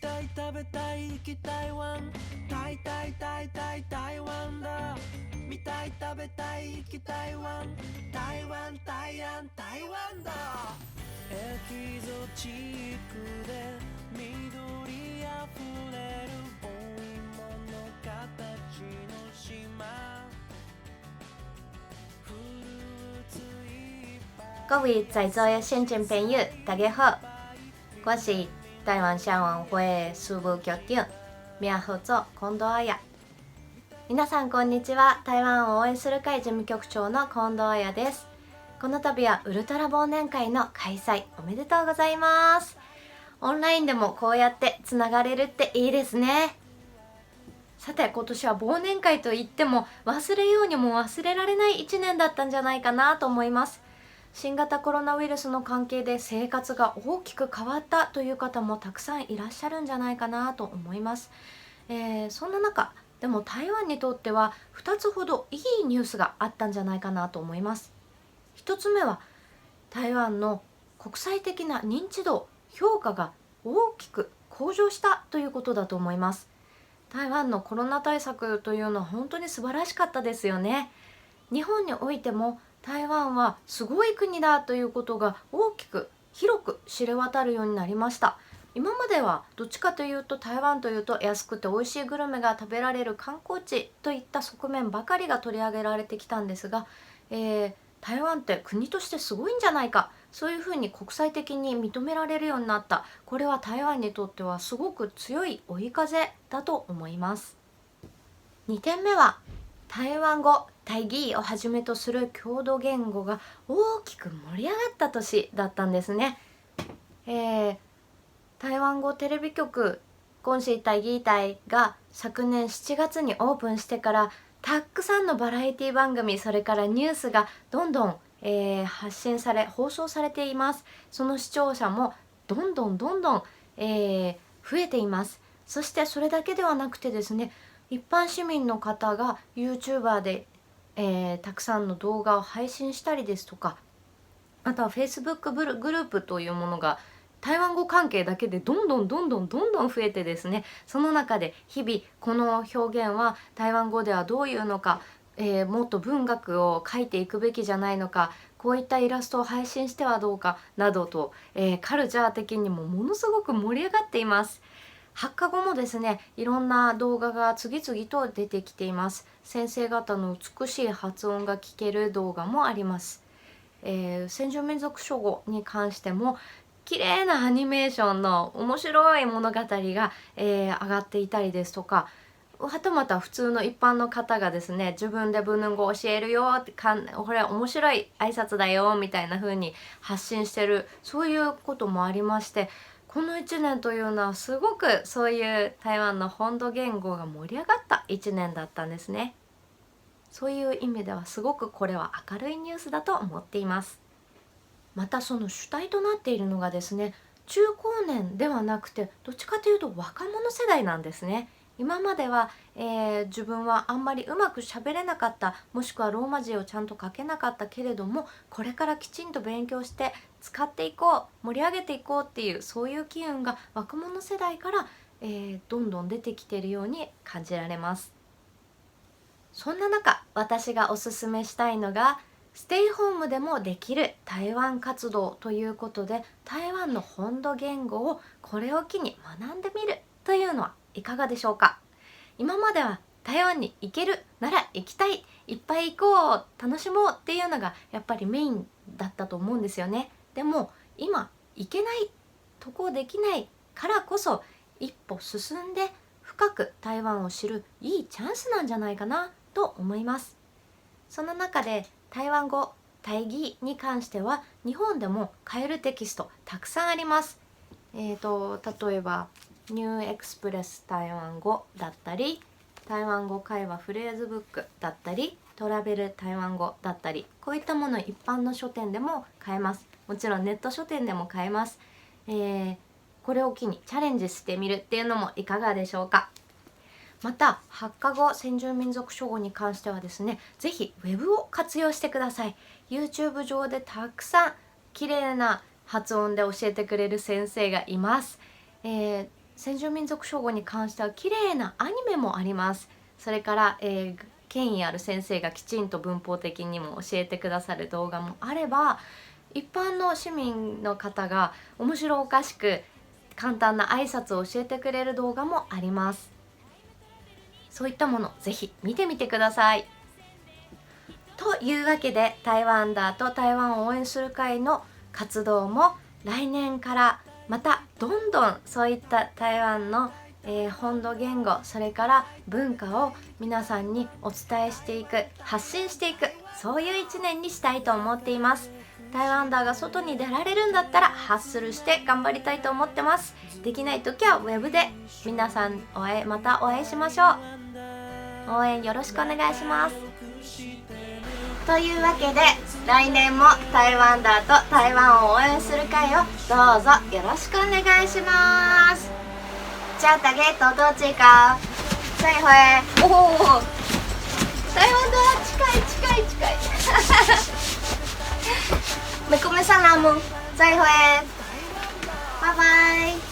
たい食べたい行き台湾台台台台台湾だ見たい食べたい行き台湾台湾台湾台湾だエキゾチックで緑あふれるお芋の形の島フルーツいっぱい各位在座的先进朋友大家好，我是台湾消防会事務局長宮保町近藤彩。皆さんこんにちは。台湾を応援する会事務局長の近藤彩です。この度はウルトラ忘年会の開催おめでとうございます。オンラインでもこうやってつながれるっていいですね。さて今年は忘年会といっても忘れようにも忘れられない1年だったんじゃないかなと思います。新型コロナウイルスの関係で生活が大きく変わったという方もたくさんいらっしゃるんじゃないかなと思います。そんな中でも台湾にとっては2つほどいいニュースがあったんじゃないかなと思います。1つ目は台湾の国際的な認知度評価が大きく向上したということだと思います。台湾のコロナ対策というのは本当に素晴らしかったですよね。日本においても台湾はすごい国だということが大きく広く知れ渡るようになりました。今まではどっちかというと台湾というと安くて美味しいグルメが食べられる観光地といった側面ばかりが取り上げられてきたんですが、台湾って国としてすごいんじゃないか、そういうふうに国際的に認められるようになった。これは台湾にとってはすごく強い追い風だと思います。2点目は台湾語、台語をはじめとする郷土言語が大きく盛り上がった年だったんですね。台湾語テレビ局公視台語台が昨年7月にオープンしてからたくさんのバラエティ番組、それからニュースがどんどん、発信され放送されています。その視聴者もどんどん、増えています。そしてそれだけではなくてですね、一般市民の方が YouTuber で、たくさんの動画を配信したりですとか、あとは Facebook グループというものが台湾語関係だけでどんどん増えてですね、その中で日々この表現は台湾語ではどういうのか、もっと文学を書いていくべきじゃないのか、こういったイラストを配信してはどうかなどと、カルチャー的にもものすごく盛り上がっています。発課後もですね、いろんな動画が次々と出てきています。先生方の美しい発音が聞ける動画もあります。先住民族書語に関しても綺麗なアニメーションの面白い物語が、上がっていたりですとか、はたまた普通の一般の方がですね、自分でブヌン語教えるよってこれ面白い挨拶だよみたいな風に発信してる、そういうこともありまして、この1年というのはすごくそういう台湾の本土言語が盛り上がった1年だったんですね。そういう意味ではすごくこれは明るいニュースだと思っています。またその主体となっているのがですね、中高年ではなくてどっちかというと若者世代なんですね。今までは、自分はあんまりうまく喋れなかった、もしくはローマ字をちゃんと書けなかったけれども、これからきちんと勉強して使っていこう、盛り上げていこうっていう、そういう機運が若者世代から、どんどん出てきているように感じられます。そんな中、私がおすすめしたいのがステイホームでもできる台湾活動ということで、台湾の本土言語をこれを機に学んでみるというのはいかがでしょうか。今までは台湾に行けるなら行きたい、いっぱい行こう、楽しもうっていうのがやっぱりメインだったと思うんですよね。でも今行けない、渡航できないからこそ一歩進んで深く台湾を知るいいチャンスなんじゃないかなと思います。その中で台湾語、台語に関しては日本でも買えるテキストたくさんあります。例えばニューエクスプレス台湾語だったり、台湾語会話フレーズブックだったり、トラベル台湾語だったり、こういったもの一般の書店でも買えます。もちろんネット書店でも買えます。これを機にチャレンジしてみるっていうのもいかがでしょうか。また発課後先住民族書語に関してはですね、ぜひウェブを活用してください。 YouTube 上でたくさん綺麗な発音で教えてくれる先生がいます。先住民族称号に関しては綺麗なアニメもあります。それから、権威ある先生がきちんと文法的にも教えてくださる動画もあれば、一般の市民の方が面白おかしく簡単な挨拶を教えてくれる動画もあります。そういったものぜひ見てみてください。というわけで、台湾アンダーと台湾を応援する会の活動も来年からまたどんどんそういった台湾の、本土言語、それから文化を皆さんにお伝えしていく、発信していく、そういう一年にしたいと思っています。台湾アンダーが外に出られるんだったらハッスルして頑張りたいと思ってます。できない時はウェブで皆さんまたお会いしましょう。応援よろしくお願いします。というわけで、来年も台湾アンダーと台湾を応援する会をどうぞよろしくお願いします。じゃあ大家多多指教，再会。おお、台湾だ、近い近い近い。没顾没上拉姆，再会，拜拜。